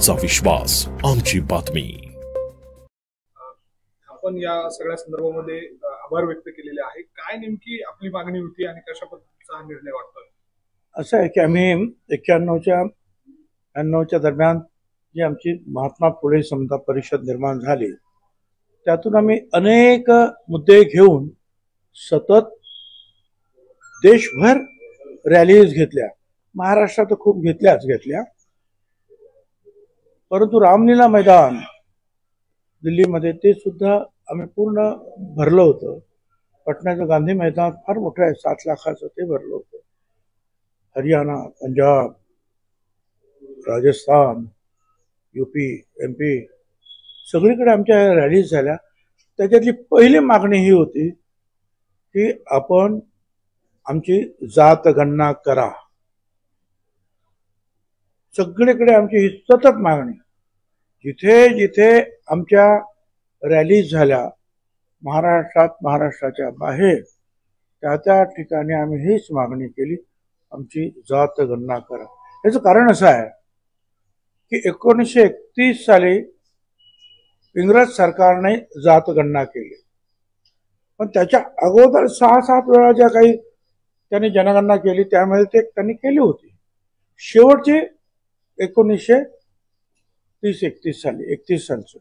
आमचा विश्वास, आमची बातमी। आपण या सगळ्या संदर्भामध्ये आभार व्यक्त केलेले आहे। काय नेमकी आपली मागणी होती आणि कशा पद्धतीचा हा निर्णय वाटतोय? असं आहे की आम्ही 91-92च्या दरम्यान जी आमची महात्मा फुले समता परिषद निर्माण झाली, त्यातून आम्ही अनेक मुद्दे घेऊन सतत देशभर रॅलीज घेतल्या, महाराष्ट्रात खूप घेतल्या, परंतु रामलीला मैदान दिल्लीमध्ये ते सुद्धा आम्ही पूर्ण भरलं होतं। पटण्याचं गांधी मैदान फार मोठं आहे, 7 लाखाचं, ते भरलं होतं। हरियाणा, पंजाब, राजस्थान, यूपी, MP सगळीकडे आमच्या रॅलीज झाल्या। त्याच्यातली पहिली मागणी ही होती की आपण आमची जात गणना करा। सगळीकडे आमची ही सतत मागणी, जिथे जिथे आमच्या रॅलीज झाल्या महाराष्ट्रात, महाराष्ट्राच्या बाहेर, त्या ठिकाणी आम्ही हीच मागणी केली, आमची जात गणना करा। याचं कारण असं आहे की 1931 साली इंग्रज सरकारने जात गणना केली, पण त्याच्या अगोदर 6-7 वेळा ज्या काही त्यांनी जनगणना केली त्यामध्ये ते त्यांनी केली होती। शेवटची 1930-31 साली, 31 सालचं,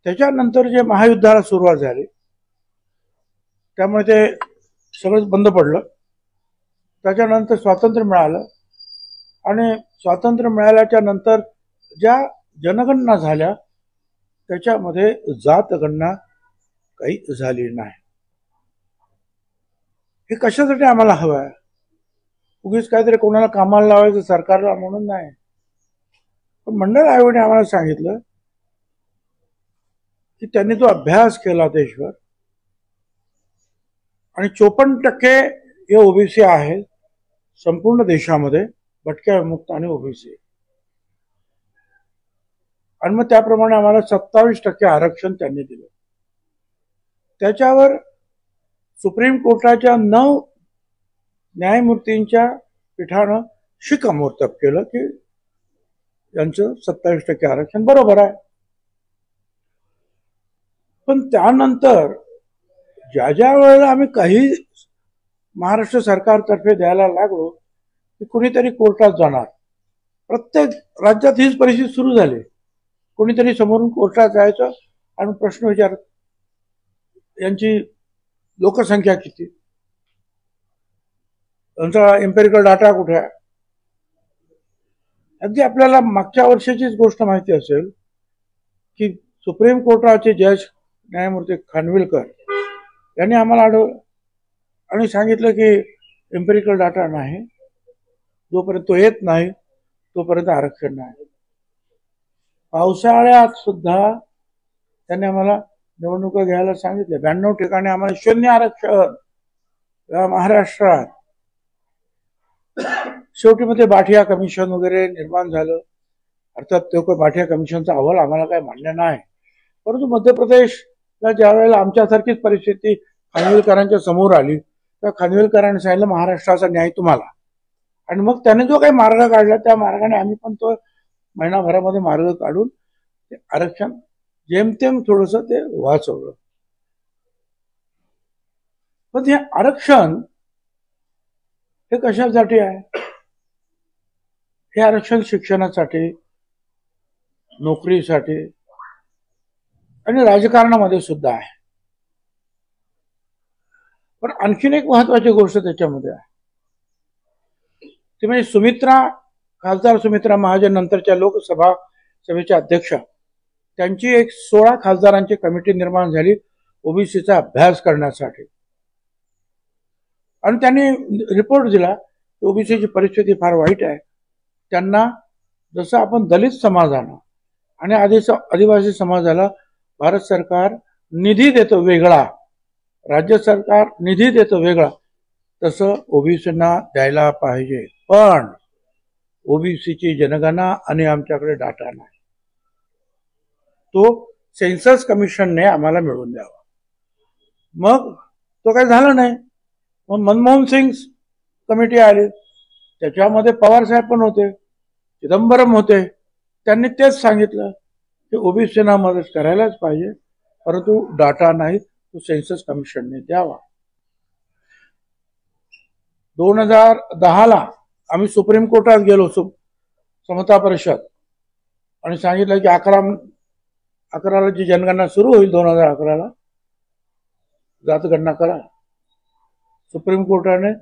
त्याच्यानंतर जे महायुद्धाला सुरुवात झाली त्यामुळे ते सगळंच बंद पडलं। त्याच्यानंतर स्वातंत्र्य मिळालं आणि स्वातंत्र्य मिळाल्याच्या नंतर ज्या जनगणना झाल्या त्याच्यामध्ये जात गणना काही झाली नाही। हे कशासाठी आम्हाला हवं आहे? उगीच काहीतरी कोणाला कामाला लावायचं सरकारला म्हणून नाही। पण मंडल आयोगाने आम्हाला सांगितलं की त्यांनी तो अभ्यास केला देशभर आणि 54% हे ओबीसी आहेत संपूर्ण देशामध्ये, भटक्या विमुक्त आणि ओबीसी, आणि मग त्याप्रमाणे आम्हाला 27% आरक्षण त्यांनी दिलं। त्याच्यावर सुप्रीम कोर्टाच्या 9 न्यायमूर्तींच्या पीठानं शिक्कामोर्तब केलं की यांचं 27% आरक्षण बरोबर आहे। पण त्यानंतर ज्या वेळेला आम्ही काही महाराष्ट्र सरकारतर्फे द्यायला लागलो की कुणीतरी कोर्टात जाणार, प्रत्येक राज्यात हीच परिस्थिती सुरू झाली। कोणीतरी समोरून कोर्टात जायचं आणि प्रश्न विचारत, यांची लोकसंख्या किती, यांचा एम्पिरिकल डाटा कुठे आहे। अगदी आपल्याला मागच्या वर्षाचीच गोष्ट माहिती असेल की सुप्रीम कोर्टाचे जज न्यायमूर्ती खानविलकर यांनी आम्हाला अडवलं आणि सांगितलं की एम्पिरिकल डाटा नाही, जोपर्यंत तो येत नाही तोपर्यंत आरक्षण नाही। पावसाळ्यात सुद्धा त्यांनी आम्हाला निवडणुका घ्यायला सांगितले, 92 ठिकाणी आम्हाला 0 आरक्षण महाराष्ट्रात। शेवटी मध्ये बाठिया कमिशन वगैरे निर्माण झालं। अर्थात तो बाठिया कमिशनचा अहवाल आम्हाला काय मान्य नाही, परंतु मध्य प्रदेशला ज्या वेळेला आमच्यासारखीच परिस्थिती खानविलकरांच्या समोर आली तर खानविलकरांनी सांगितलं महाराष्ट्राचा न्याय तुम्हाला, आणि मग त्याने जो काही मार्ग काढला त्या मार्गाने आम्ही पण तो महिनाभरामध्ये मार्ग काढून ते आरक्षण जेमतेम थोडस ते वाचवलं। पण हे आरक्षण हे कशासाठी आहे? हे आरक्षण शिक्षणासाठी, नोकरीसाठी आणि राजकारणामध्ये सुद्धा आहे। पण आणखीन एक महत्वाची गोष्ट त्याच्यामध्ये आहे, ती म्हणजे खासदार सुमित्रा महाजन नंतरच्या लोकसभा सभेच्या अध्यक्षा, त्यांची एक 16 खासदारांची कमिटी निर्माण झाली ओबीसीचा अभ्यास करण्यासाठी, आणि त्यांनी रिपोर्ट दिला की ओबीसीची परिस्थिती फार वाईट आहे। त्यांना जसं आपण दलित समाजाला आणि आदिवासी समाजाला भारत सरकार निधी देतो वेगळा, राज्य सरकार निधी देतो वेगळा, तसं ओबीसींना द्यायला पाहिजे। पण ओबीसीची जनगणना आणि आमच्याकडे डाटा नाही, तो सेन्सस कमिशनने आम्हाला मिळवून द्यावा। मग तो काही झालं नाही। मग मनमोहन सिंग कमिटी आली, त्याच्यामध्ये पवार साहेब पण होते, चिदंबरम होते, त्यांनी तेच सांगितलं की ओबीसीना मदत करायलाच पाहिजे, परंतु डाटा नाही तो सेन्सस कमिशनने द्यावा. 2010ला आम्ही सुप्रीम कोर्टात गेलो, समता परिषद, आणि सांगितलं की 11ला जी जनगणना सुरू होईल 2011ला जातगणना करा. सुप्रीम कोर्टाने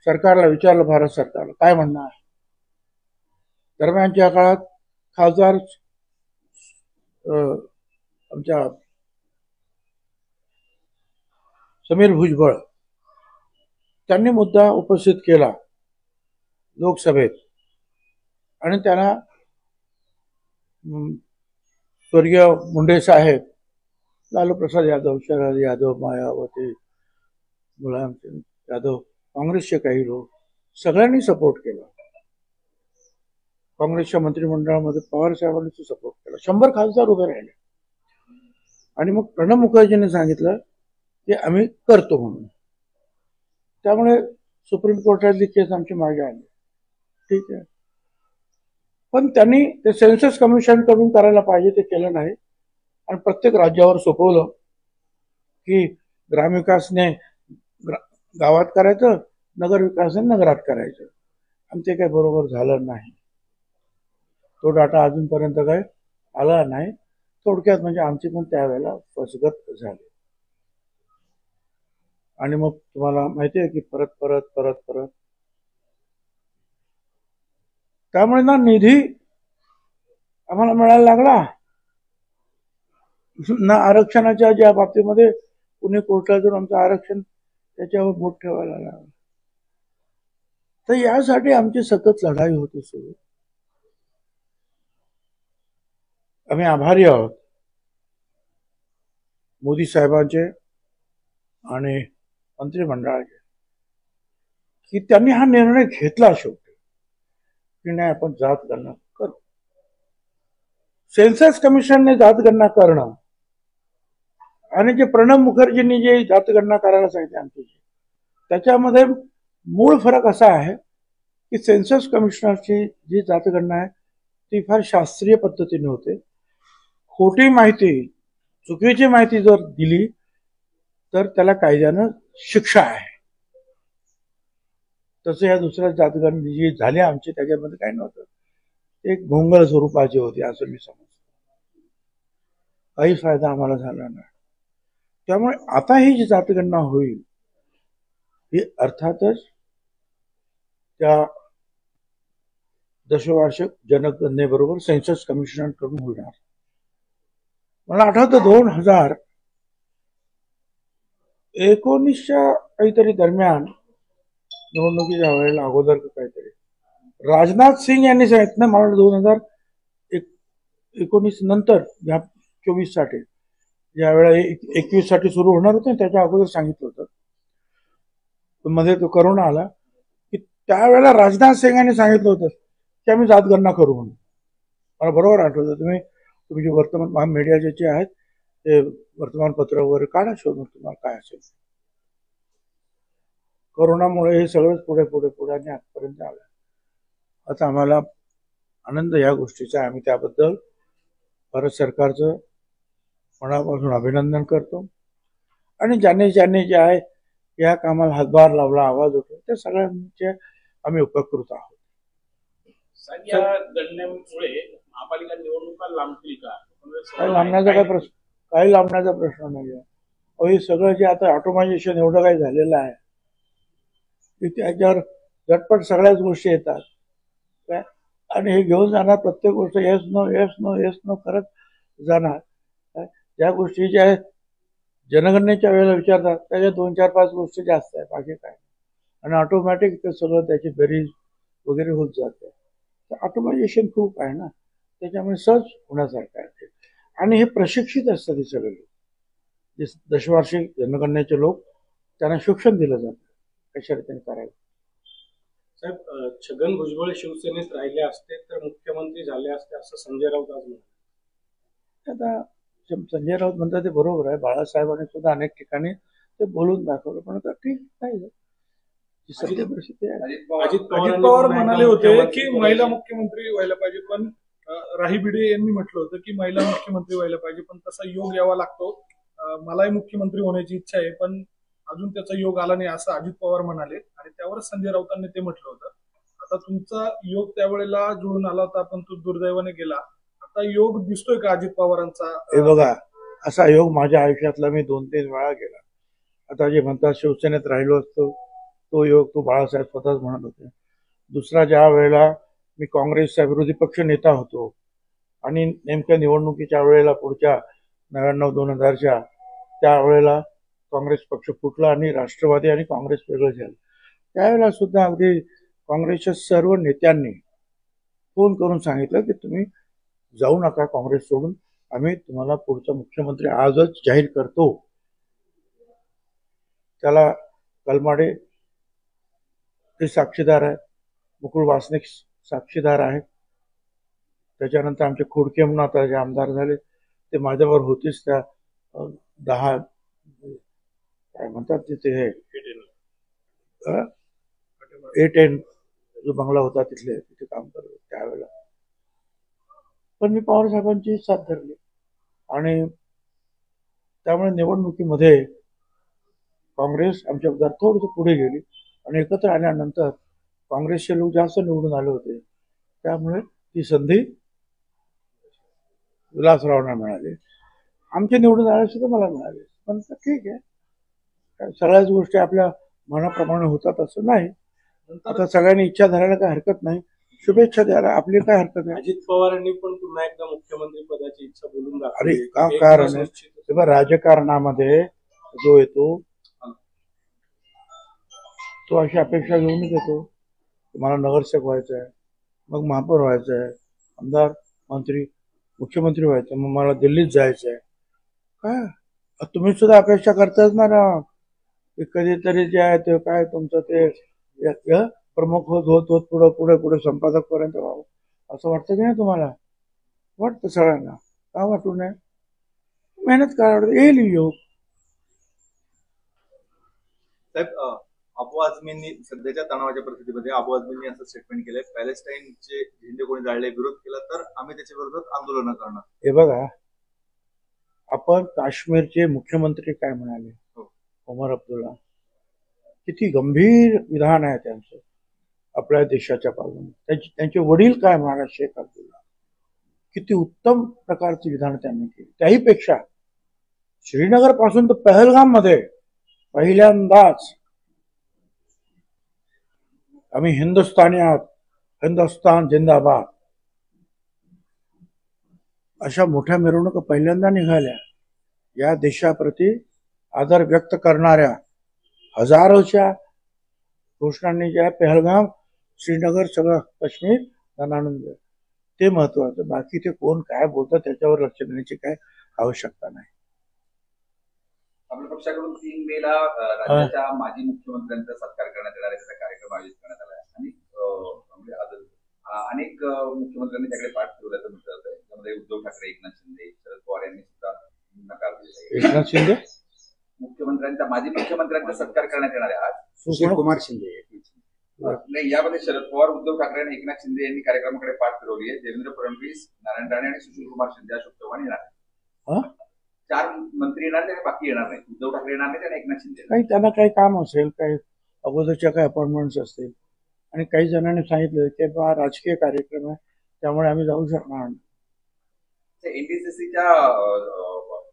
सरकारला विचारलं, भारत सरकारला काय म्हणणं आहे. दरम्यानच्या काळात खासदार आमच्या समीर भुजबळ त्यांनी मुद्दा उपस्थित केला लोकसभेत, आणि त्यांना स्वर्गीय मुंडे साहेब, लालू प्रसाद यादव, शरद यादव, मायावती, मुलायम सिंग यादव, काँग्रेसचे काही लोक सगळ्यांनी सपोर्ट केला. काँग्रेसच्या मंत्रिमंडळामध्ये पवार साहेबांनी सपोर्ट केला. 100 खासदार उभे राहिले. आणि मग प्रणब मुखर्जीने सांगितलं की आम्ही करतो म्हणून. त्यामुळे सुप्रीम कोर्टातली केस आमची मागे आली. ठीक आहे, पण त्यांनी ते सेन्सस कमिशन कडून करायला पाहिजे ते केलं नाही, आणि प्रत्येक राज्यावर सोपवलं की ग्रामविकासने गावात करायचं, नगर विकासने नगरात करायचं, आणि ते काही बरोबर झालं नाही. तो डाटा अजूनपर्यंत काही आला नाही. थोडक्यात म्हणजे आमची पण त्यावेळेला फसगत झाली. आणि मग तुम्हाला माहिती आहे की परत परत परत परत त्यामुळे ना निधी आम्हाला मिळायला लागला ना. आरक्षणाच्या ज्या बाबतीमध्ये पुणे कोर्टात जाऊन आमचं आरक्षण त्याच्यावर बोट ठेवायला लागलं. तर यासाठी आमची सतत लढाई होती सुरू. आम्ही आभारी आहोत मोदी साहेबांचे आणि मंत्रिमंडळाचे की त्यांनी हा निर्णय घेतला शेवटी की नाही आपण जात गणना करू. सेन्सस कमिशनने जात गणना करणं आणि जे प्रणब मुखर्जींनी जे जातगणना करायला सांगितले आमची, त्याच्यामध्ये मूळ फरक असा आहे की सेन्सस कमिशनरची जी जातगणना आहे ती फार शास्त्रीय पद्धतीने होते. खोटी माहिती, चुकीची माहिती जर दिली तर त्याला कायद्यानं शिक्षा आहे. तसं या दुसऱ्या जातगणना जी झाली आमची त्याच्यामध्ये काही नव्हतं. एक भोंगळ स्वरूपाची होती असं मी समजतो. काही फायदा आम्हाला झाला नाही. त्यामुळे आता ही जी जातगणना होईल ही अर्थातच त्या दशवार्षिक जनगणनेबरोबर सेन्सस कमिशनकडून होणार. मला आठवतं 2019च्या काहीतरी दरम्यान निवडणुकीच्या वेळेला अगोदर काहीतरी राजनाथ सिंग यांनी सांगितलं, मला 2019 नंतर या 24 साठी ज्या वेळेला 21 साठी सुरू होणार होते त्याच्या अगोदर सांगितलं होतं. मध्ये तो करोना आला की त्यावेळेला राजनाथ सिंग यांनी सांगितलं होतं की आम्ही जातगणना करू म्हणून. मला बरोबर आठवतं. तुम्ही जे वर्तमान मीडियाचे जे आहेत ते वर्तमानपत्र वगैरे काढा शोधून तुम्हाला काय असेल. कोरोनामुळे हे सगळंच पुढे पुढे पुढे आणि आजपर्यंत आलं. आता आम्हाला आनंद या गोष्टीचा, आम्ही त्याबद्दल भारत सरकारचं मनापासून अभिनंदन करतो. आणि ज्यांनी जे आहे या कामाला हातभार लावला, आवाज होतो, त्या सगळ्यांचे आम्ही उपकृत आहोत. या गणनेमुळे महापालिका निवडणुका लांबतील का? काही लांबण्याचा प्रश्न नाही आहे. हे सगळं जे आता ऑटोमायझेशन एवढं काही झालेलं आहे की त्याच्यावर झटपट सगळ्याच गोष्टी येतात काय, आणि हे घेऊन जाणार प्रत्येक गोष्ट येस नो करत जाणार. ज्या गोष्टी ज्या आहेत जनगणनेच्या वेळेला विचारतात त्याच्या 2-4-5 गोष्टी जास्त आहे, बाकी काय. आणि ऑटोमॅटिक ते सगळं त्याची बेरीज वगैरे होत जाते. तर ऑटोमायझेशन खूप आहे ना, त्याच्यामुळे सहज होण्यासारखं आहे. आणि हे प्रशिक्षित असतात हे सगळे लोक, जे दशवार्षिक जनगणनेचे लोक, त्यांना शिक्षण दिलं जातं कशा रीतीने करायचं. साहेब, छगन भुजबळ शिवसेनेत राहिले असते तर मुख्यमंत्री झाले असते असं संजय राऊत आज म्हणाले. आता संजय राऊत म्हणतात ते बरोबर आहे. बाळासाहेबांनी सुद्धा अनेक ठिकाणी ते बोलून दाखवलं, पण आता ठीक नाही. ही सत्य परिस्थिती आहे. अजित पवार म्हणाले होते की मुख्यमंत्री महिला मुख्यमंत्री व्हायला पाहिजे, पण राही भिडे यांनी म्हटलं होतं की महिला मुख्यमंत्री व्हायला पाहिजे, पण तसा योग यावा लागतो. मलाही मुख्यमंत्री होण्याची इच्छा आहे, पण अजून त्याचा योग आला नाही असं अजित पवार म्हणाले आणि त्यावरच संजय राऊतांनी ते म्हटलं होतं. आता तुमचा योग त्यावेळेला जुळून आला होता, पण तो दुर्दैवाने गेला. आता योग दिसतोय का अजित पवारांचा? हे बघा, असा योग माझ्या आयुष्यातला मी 2-3 वेळा गेला. आता जे म्हणतात शिवसेनेत राहिलो असतो, तो योग तो बाळासाहेब स्वतःच म्हणत होते. दुसरा ज्या वेळेला मी काँग्रेसचा विरोधी पक्ष नेता होतो आणि नेमक्या निवडणुकीच्या वेळेला पुढच्या 99-2000च्या त्यावेळेला काँग्रेस पक्ष फुटला आणि राष्ट्रवादी आणि काँग्रेस वेगळं झालं. त्यावेळेला सुद्धा अगदी काँग्रेसच्या सर्व नेत्यांनी फोन करून सांगितलं की तुम्ही जाऊ नका काँग्रेस सोडून, आम्ही तुम्हाला पुढचा मुख्यमंत्री आजच जाहीर करतो. त्याला कलमाडे ते साक्षीदार आहे, मुकुल वासनिक साक्षीदार आहे. त्याच्यानंतर आमचे खोडके म्हणून आता जे आमदार झाले ते माझ्यावर होतीच. त्या 10 काय म्हणतात तिथे 8N जो बंगला होता तिथे काम करत होते त्यावेळेला. पण मी पवार साहेबांची साथ धरली आणि त्यामुळे निवडणुकीमध्ये काँग्रेस आमच्या विरोधात थोडंसं पुढे गेली आणि एकत्र आल्यानंतर काँग्रेसचे लोक जास्त निवडून आले होते. त्यामुळे ती संधी विलासरावांना मिळाली. आमचे निवडून आले सुद्धा मला मिळाले. पण ठीक आहे, सगळ्याच गोष्टी आपल्या मनाप्रमाणे होतात असं नाही. आता सगळ्यांनी इच्छा धरायला काय हरकत नाही, शुभेच्छा द्यायला आपली काय हरकत आहे. अजित पवारांनी पण पुन्हा एकदा मुख्यमंत्री पदाची इच्छा बोलून अरे का कारण आहे, तेव्हा राजकारणामध्ये जो येतो तो अशी अपेक्षा घेऊनच येतो. मला नगरसेवक व्हायचं आहे, मग महापौर व्हायचं आहे, आमदार, मंत्री, मुख्यमंत्री व्हायचं, मग मला दिल्लीत जायचं आहे. काय तुम्ही सुद्धा अपेक्षा करताच ना की कधीतरी जे आहे ते काय तुमचं ते प्रमुख होत पुढे संपादक पर्यंत व्हावं असं वाटतं की नाही तुम्हाला? वाटतं सगळ्यांना, का वाटू नये? मेहनत करावं, येईल योग. साहेब, अबू आझमींनी सध्याच्या तणावाच्या परिस्थितीमध्ये अबू आझमींनी असं स्टेटमेंट केलंय, पॅलेस्टाईनचे झेंडे कोणी जाळले, विरोध केला तर आम्ही त्याच्या विरोधात आंदोलन करणार. हे बघा, आपण काश्मीरचे मुख्यमंत्री काय म्हणाले, ओमर अब्दुल्ला, किती गंभीर विधान आहे त्यांचं आपल्या देशाच्या बाजूने. त्यांचे वडील काय म्हणाले, शेख अब्दुल्ला, किती उत्तम प्रकारचे विधान त्यांनी केले. त्याहीपेक्षा श्रीनगर पासून तर पहलगाम मध्ये पहिल्यांदाच आम्ही हिंदुस्थानी आहात, हिंदुस्थान जिंदाबाद अशा मोठ्या मिरवणुका पहिल्यांदा निघाल्या. या देशाप्रती आदर व्यक्त करणाऱ्या हजारोच्या घोषणांनी ज्या पहलगाम, श्रीनगर, सगळं काश्मीर आनंद, ते महत्वाचं. बाकी ते कोण काय बोलतात त्याच्यावर लक्ष देण्याची काय आवश्यकता नाही. आपल्या पक्षाकडून 3 मेला राज्याच्या माजी मुख्यमंत्र्यांचा सत्कार करण्यात येणार आहे, कार्यक्रम आयोजित करण्यात आला आहे आणि अनेक मुख्यमंत्र्यांनी त्याकडे पाठ फिरवल्याचं म्हटलं जातं. त्यामध्ये उद्धव ठाकरे, एकनाथ शिंदे, शरद पवार यांनी सुद्धा नकार दिला आहे. एकनाथ शिंदे माजी मुख्यमंत्र्यांचा सत्कार करण्यात येणार आहे आज. सुशील कुमार शिंदे नाही, यामध्ये शरद पवार, उद्धव ठाकरे आणि एकनाथ शिंदे यांनी कार्यक्रमाकडे पाठ फिरवली आहे. देवेंद्र फडणवीस, नारायण राणे आणि सुशील कुमार शिंदे, अशोक चव्हाण येणार आहेत. 4 मंत्री येणार नाही, बाकी येणार नाही. उद्धव ठाकरे येणार नाही आणि एकनाथ शिंदे. काही त्यांना काही काम असेल, काही अगोदरच्या काही अपॉइंटमेंट्स असतील आणि काही जणांनी सांगितलं की बा राजकीय कार्यक्रम आहे त्यामुळे आम्ही जाऊ शकणार नाही. एनडीसीसीच्या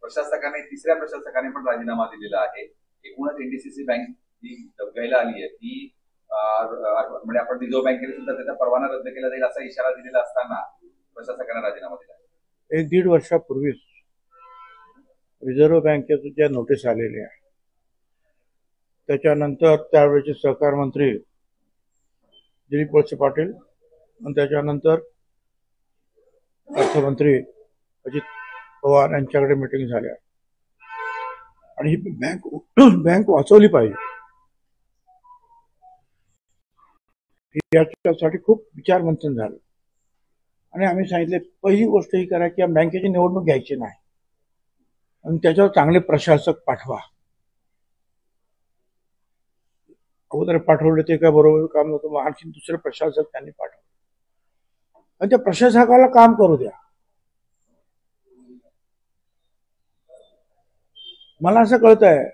प्रशासकाने, 3ऱ्या प्रशासकाने पण राजीनामा दिलेला आहे. एकूणच एनडीसीसी बँक जी डबघाईला आली आहे ती म्हणजे आपण रिझर्व्ह बँकेने सुद्धा त्याचा परवाना रद्द केला जाईल असा इशारा दिलेला असताना प्रशासकाने राजीनामा दिला. 1-1.5 वर्षापूर्वीच रिझर्व्ह बँकेचं ज्या नोटीस आलेली आहे त्याच्यानंतर त्यावेळेचे सहकार मंत्री दिलीप वळसे पाटील आणि त्याच्यानंतर अर्थमंत्री अजित पवार यांच्याकडे मीटिंग झाल्या आणि ही बँक वाचवली पाहिजे याच्यासाठी खूप विचारमंथन झालं आणि आम्ही सांगितले पहिली गोष्ट ही करा की या बँकेची निवडणूक घ्यायची नाही आणि त्याच्यावर चांगले प्रशासक पाठवा. अगोदर पाठवले ते काय बरोबर काम नव्हतं, मग आणखी दुसरे प्रशासक त्यांनी पाठवले आणि त्या प्रशासकाला काम करू द्या. मला असं कळत आहे,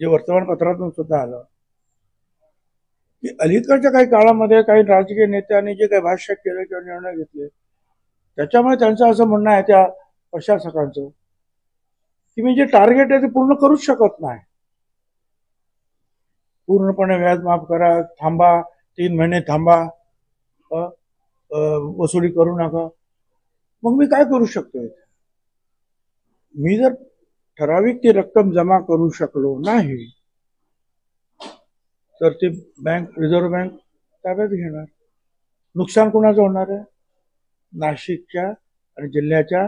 जे वर्तमानपत्रातून सुद्धा आलं, की अलीकडच्या काही काळामध्ये काही राजकीय नेत्यांनी जे काही भाष्य केले किंवा निर्णय घेतले, त्याच्यामुळे त्यांचं असं म्हणणं आहे त्या प्रशासकांचं की मी जे टार्गेट आहे ते पूर्ण करूच शकत नाही. पूर्णपणे व्याज माफ करा, थांबा, 3 महिने थांबा, वसुली करू नका. मग मी काय करू शकतोय? मी जर ठराविक ती रक्कम जमा करू शकलो नाही तर ती बँक, रिझर्व्ह बँक ताब्यात घेणार. नुकसान कोणाचं होणार आहे? नाशिकच्या आणि जिल्ह्याच्या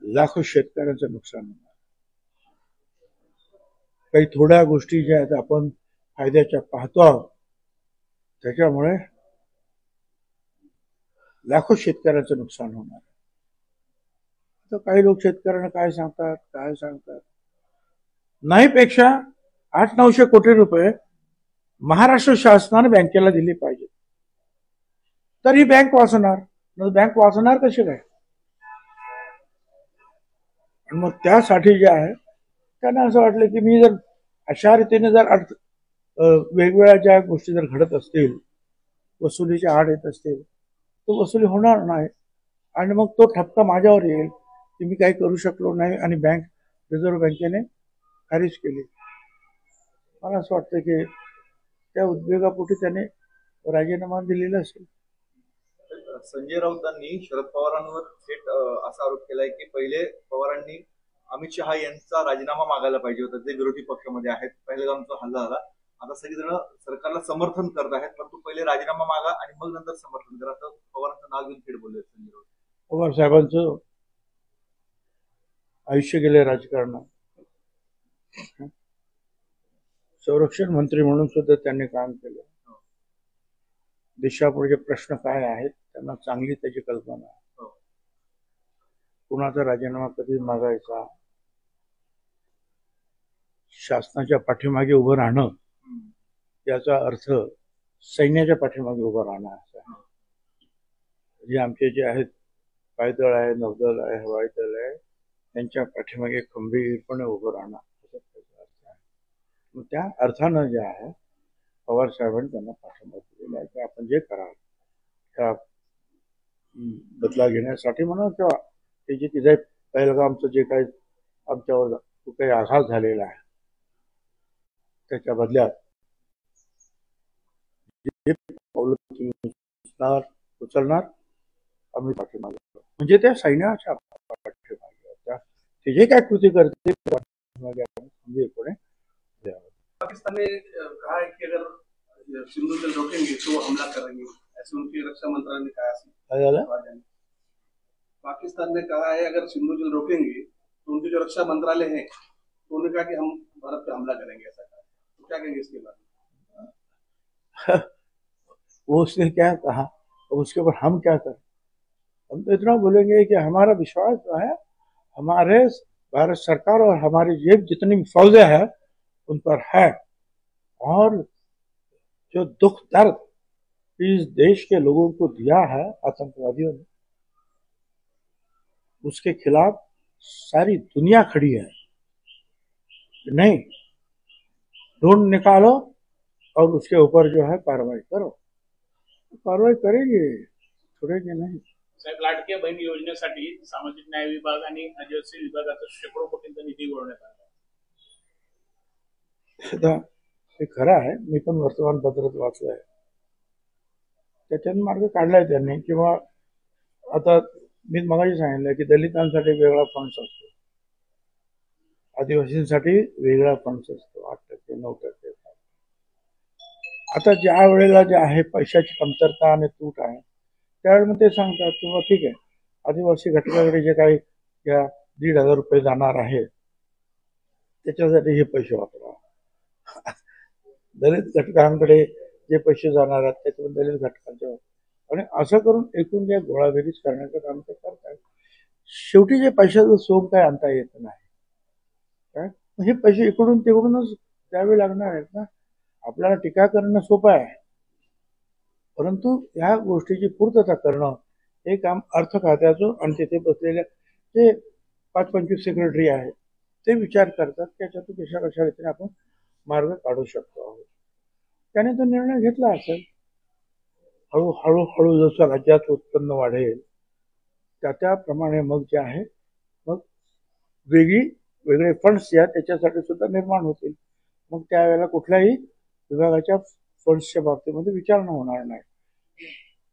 लाखो शेतकऱ्यांचं नुकसान होणार. काही थोड्या गोष्टी ज्या आहेत आपण फायद्याच्या पाहतो आहोत, त्याच्यामुळे लाखो शेतकऱ्यांचं नुकसान होणार. तर काही लोक शेतकऱ्यांना काय सांगतात, नाहीपेक्षा 800-900 कोटी रुपये महाराष्ट्र शासनाने बँकेला दिले पाहिजे, तर ही बँक वाचणार. बँक वाचणार कशी काय? आणि मग त्यासाठी जे आहे त्यांना असं वाटलं की मी जर अशा रीतीने जर वेगवेगळ्या ज्या गोष्टी जर घडत असतील, वसुलीच्या आड येत असतील, तर वसुली होणार नाही आणि मग तो ठपका माझ्यावर येईल की मी काही करू शकलो नाही आणि बँक, रिझर्व्ह बँकेने खारिज केली. मला असं वाटतं की त्या उद्योगापोटी त्याने राजीनामा दिलेला असेल. संजय राऊतांनी शरद पवारांवर थेट असा आरोप केलाय की पहिले पवारांनी अमित शहा यांचा राजीनामा मागायला पाहिजे होता, जे विरोधी पक्षामध्ये आहेत. पहलगामचा हल्ला झाला, आता सगळेजण सरकारला समर्थन करत आहेत, परंतु पहिले राजीनामा मागा आणि मग नंतर समर्थन करा, असं पवारांचं नाव घेऊन थेट बोलले संजय राऊत. पवार साहेबांचं आयुष्य गेले राजकारणात. संरक्षण मंत्री म्हणून सुद्धा त्यांनी काम केलं. देशापुढे प्रश्न काय आहेत त्यांना चांगली त्याची कल्पना आहे. कुणाचा राजीनामा कधी मागायचा, शासनाच्या पाठीमागे उभं राहणं याचा अर्थ सैन्याच्या पाठीमागे उभं राहणं असा आहे. जे आमचे जे आहेत पायदळ आहे, नौदल आहे, हवाई दल आहे, त्यांच्या पाठीमागे खंबीरपणे उभं राहणं असा त्याचा अर्थ आहे. मग त्या अर्थानं जे आहे पवार साहेबांनी त्यांना पाठिंबा दिलेला आहे की आपण जे कराल त्या बदला घेण्यासाठी म्हणा किंवा ते जे तिथे पहलगामचं जे काही आमच्यावर काही आघात झालेला आहे त्याच्या बदल्यात जे पावलं तुम्ही उचलणार आम्ही पाठिंबा, म्हणजे त्या सैन्याच्या पाठिंबा, ते जे काय कृती करते खंबीरपणे द्यावं. पाकिस्तान ने कहा है कि अगर सिंधु जल रोकेंगे तो हमला करेंगे, ऐसे उनके रक्षा मंत्रालय ने कहा. पाकिस्तान ने कहा है अगर सिंधु जल रोकेंगे तो उनके जो रक्षा मंत्रालय है तो उन्होंने कहा कि हम भारत पे हमला करेंगे, ऐसा कहा. तो क्या कहेंगे इसके बाद? वो उसने क्या कहा, उसके ऊपर हम क्या करें? हम तो इतना बोलेंगे कि हमारा विश्वास जो है हमारे भारत सरकार और हमारी ये जितनी भी फौजें हैं उन पर है, और जो दुख दर्द इस देश के लोगों को दिया है आतंकवादियों ने, उसके खिलाफ सारी दुनिया खड़ी है. नहीं, ढूंढ निकालो और उसके ऊपर जो है कार्रवाई करो. कार्रवाई करेंगे, छोड़ेंगे नहीं. साहेब, लाडक्या बहीण योजनेसाठी सामाजिक न्याय विभाग आणि आदिवासी विभागाचा शेकडो कोटींचा निधी गोळवण्यात आला. हे खरं आहे, मी पण वर्तमानपत्रात वाचलंय. त्याच्यात मार्ग काढलाय त्यांनी, किंवा आता मी मगाशी सांगितलं की दलितांसाठी वेगळा फंड्स असतो, आदिवासींसाठी वेगळा फंड्स असतो, 8%, 9%. आता ज्या वेळेला जे आहे पैशाची कमतरता आणि तूट आहे त्यावेळेला मग ते सांगतात किंवा ठीक आहे आदिवासी घटकाकडे जे काही या 1,500 रुपये जाणार आहे त्याच्यासाठी हे पैसे वापरा. दलित घटकांकडे जे पैसे जाणार आहेत त्याच्यामध्ये दलित घटकांचे, आणि असं करून एकूण जे गोळाबेरीज करण्याचं काम ते करतात. शेवटी जे पैशाचं सोंग काय आणता येत नाही, काय हे पैसे इकडून तिकडूनच द्यावे लागणार आहेत ना. आपल्याला टीका करणं सोपं आहे, परंतु ह्या गोष्टीची पूर्तता करणं हे काम अर्थ खात्याचं आणि तिथे बसलेल्या जे 5-25 सेक्रेटरी आहेत ते विचार करतात त्याच्यातून कशा रीतीने आपण मार्ग काढू शकतो आहोत. त्याने तो निर्णय घेतला असेल. हळूहळू जसं राज्यात उत्पन्न वाढेल त्याप्रमाणे मग जे आहे मग वेगळे फंड्स या त्याच्यासाठी सुद्धा निर्माण होतील. मग त्यावेळेला कुठल्याही विभागाच्या फंड्सच्या बाबतीमध्ये विचारणा होणार नाही.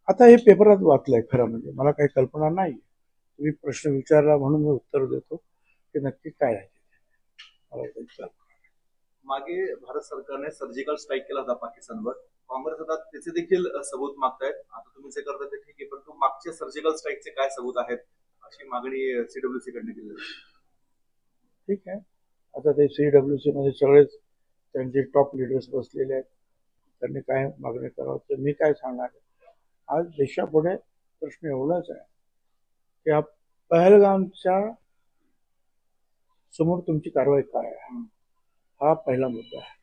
आता हे पेपरात वाचलंय, खरं म्हणजे मला काही कल्पना नाही. तुम्ही प्रश्न विचारला म्हणून मी उत्तर देतो की नक्की काय आहे. मला काही कल्पना. मागे भारत सरकारने सर्जिकल स्ट्राईक केला होता पाकिस्तानवर. काँग्रेस आता त्याचे देखील सबूत मागतायत. आता तुम्ही जे करता ते ठीक आहे, परंतु मागच्या सर्जिकल स्ट्राईकचे काय सबूत आहेत अशी मागणी CWC कडे केली आहे. ठीक आहे, आता ते CWC मध्ये सगळेच त्यांचे टॉप लिडर्स बसलेले आहेत. त्यांनी काय मागणी करावं ते मी काय सांगणार. आज देशापुढे प्रश्न एवढाच आहे की हा पहलगामच्या समोर तुमची कारवाई काय आहे, हा पहिला मुद्दा आहे.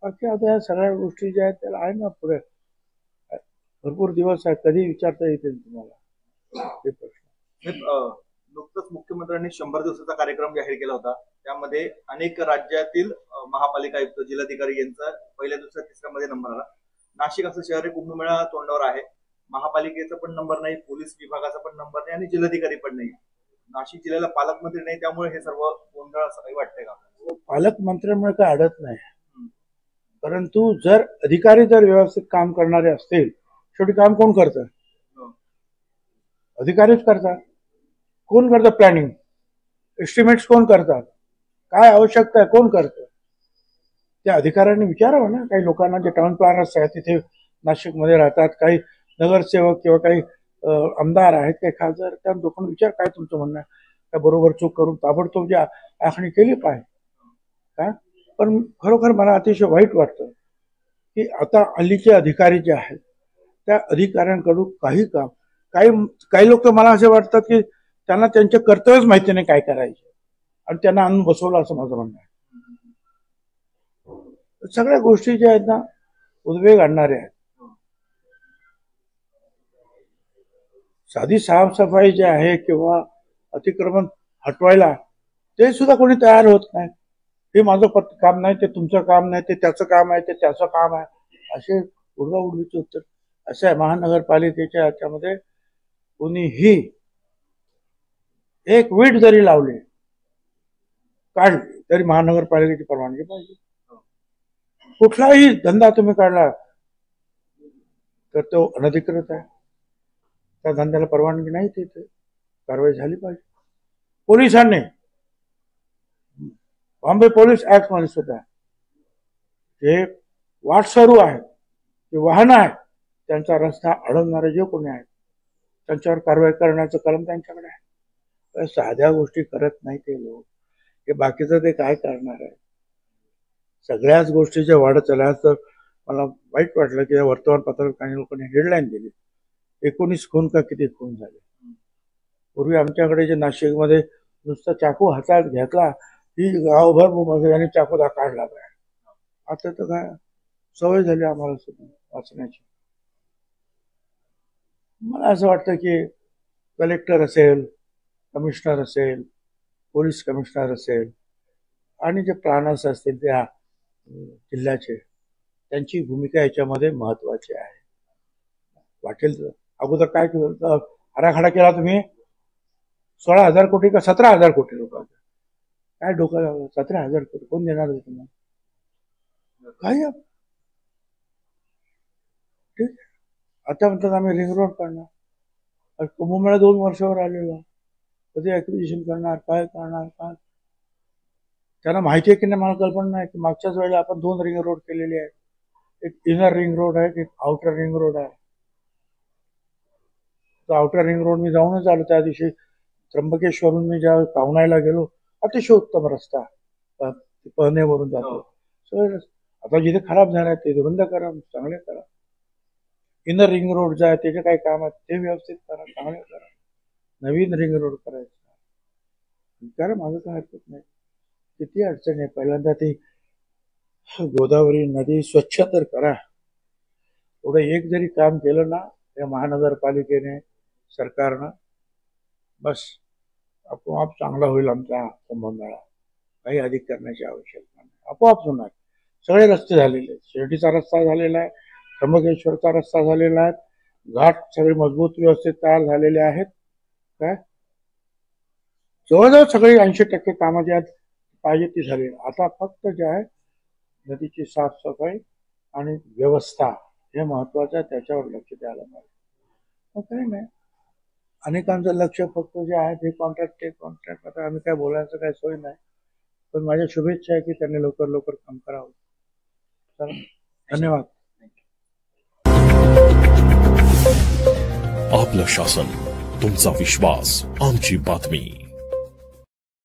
बाकी आता या सगळ्या गोष्टी ज्या आहेत त्याला आहे ना पुढे भरपूर दिवस आहे, कधी विचारता येतील तुम्हाला ते प्रश्न. नुकतंच मुख्यमंत्र्यांनी 100 दिवसाचा कार्यक्रम जाहीर केला होता. त्यामध्ये अनेक राज्यातील महापालिका आयुक्त, जिल्हाधिकारी यांचा पहिल्या, दुसऱ्या, तिसऱ्या मध्ये नंबर आला. नाशिक असं शहर हे कुंभमेळा तोंडावर आहे. महापालिकेचा पण नंबर नाही, पोलीस विभागाचा पण नंबर नाही आणि जिल्हाधिकारी पण नाही. नाशिक जिल्ह्याला पालकमंत्री नाही, त्यामुळे हे सर्व गोंधळ असं काही वाटतंय का? पालकमंत्र्यांमुळे काय अडत नाही, परंतु जर अधिकारी व्यवस्थित काम करणारे असतील, शेवटी काम कोण करतं? अधिकारीच करतात. कोण करतं प्लॅनिंग? एस्टिमेट्स कोण करतात? काय आवश्यकता आहे कोण करतं? त्या अधिकाऱ्यांनी विचारावं ना. काही लोकांना जे टाउन प्लॅनर्स आहेत तिथे नाशिकमध्ये राहतात, काही नगरसेवक किंवा काही आमदार आहेत, काही खासदार, त्या लोकांना विचार काय तुमचं म्हणणं आहे, त्या बरोबर चूक करून ताबडतोब जी आखणी केली पाहिजे का. पण खरोखर मला अतिशय वाईट वाटतं की आता हल्लीचे अधिकारी जे आहेत त्या अधिकाऱ्यांकडून काही लोक तर मला असे वाटतात की त्यांना त्यांचे कर्तव्यच माहिती नाही काय करायचे आणि त्यांना आणून बसवलं असं माझं म्हणणं आहे. सगळ्या गोष्टी ज्या आहेत ना उद्वेग आणणाऱ्या आहेत. साधी साफसफाई जी आहे किंवा अतिक्रमण हटवायला ते सुद्धा कोणी तयार होत नाही. हे माझं काम नाही, ते तुमचं काम नाही, ते त्याचं काम आहे, ते त्याचं काम आहे, असे उडवाउडवीचे उत्तर. असं आहे, महानगरपालिकेच्या ह्याच्यामध्ये कोणीही एक वीट जरी लावले काढली तरी महानगरपालिकेची परवानगी पाहिजे. कुठलाही धंदा तुम्ही काढला तर तो अनधिकृत आहे, त्या धंद्याला परवानगी नाही, तिथे कारवाई झाली पाहिजे. पोलिसांनी बॉम्बे पोलीस ऍक्ट मध्ये सुद्धा जे वाटसरू आहेत, जे वाहनं आहेत, त्यांचा रस्ता अडवणारे जे कोणी आहेत त्यांच्यावर कारवाई करण्याचं कलम त्यांच्याकडे आहे. साध्या गोष्टी करत नाही ते लोक. हे बाकीचं ते काय करणार आहे. सगळ्याच गोष्टीच्या वाढत चालल्या. तर मला वाईट वाटलं की या वर्तमानपत्रात काही लोकांनी हेडलाईन दिली 19 खून का किती खून झाले. पूर्वी आमच्याकडे जे नाशिकमध्ये नुसता चाकू हातात घेतला ही गावभर यांनी चाकू काढला पाहिजे. आता तर काय सवय झाली आम्हाला सुद्धा वाचण्याची. मला असं वाटतं की कलेक्टर असेल, कमिशनर असेल, पोलीस कमिशनर असेल आणि जे प्लॅनर्स असतील त्या जिल्ह्याचे, त्यांची भूमिका याच्यामध्ये महत्वाची आहे. वाटेल अगोदर काय केलं, आराखडा केला तुम्ही 16,000 कोटी का 17,000 कोटी रुपयाचा. काय डोकं लावलं? 17,000 कोटी कोण देणार आहे तुम्हाला? काही ठीक. आता म्हणतात आम्ही रिंग रोड करणार. कुंभमेळा 2 वर्षावर आलेला, कधी ऍक्विजिशन करणार, काय करणार, काय त्यांना माहिती आहे की नाही मला कल्पना नाही. की मागच्याच वेळेला आपण 2 रिंग रोड केलेले आहेत. एक इनर रिंग रोड आहे, एक आउटर रिंग रोड आहे. तो आउटर रिंग रोड मी जाऊनच आलो त्या दिवशी. त्र्यंबकेश्वरून मी ज्या पावनायला गेलो, अतिशय उत्तम रस्ता, पहनेवरून जातो. सगळे आता जिथे खराब झाले ते रुंद करा, चांगले करा. इनर रिंग रोड जे आहे त्याचे काही काम आहे ते व्यवस्थित करा, चांगले करा. नवीन रिंग रोड करायचं कारण माझं काय हरकत नाही. किती अडचण आहे. पहिल्यांदा ती गोदावरी नदी स्वच्छ तर करा. एवढं एक जरी काम केलं ना या महानगरपालिकेने, सरकारनं, बस आपोआप चांगला होईल आमचा कुंभमेळा. काही अधिक करण्याची आवश्यकता नाही, आपोआप होणार. सगळे रस्ते झालेले आहेत. शिर्डीचा रस्ता झालेला आहे, त्र्यंबकेश्वरचा रस्ता झालेला आहे, घाट सगळे मजबूत व्यवस्थित तयार झालेले आहेत. काय जवळजवळ सगळी 80% कामं ज्या पाहिजे ती झाली. आता फक्त जे आहे नदीची साफसफाई आणि व्यवस्था हे महत्वाचं आहे, त्याच्यावर लक्ष द्यायला पाहिजे. मग काही नाही, अनेकांचं लक्ष फक्त जे आहे ते कॉन्ट्रॅक्ट. आता आम्ही काय बोलायचं काही सोय नाही, पण माझ्या शुभेच्छा आहे की त्यांनी लवकर काम करावं. चला, धन्यवाद. आपलं शासन, तुमचा विश्वास, आमची बातमी.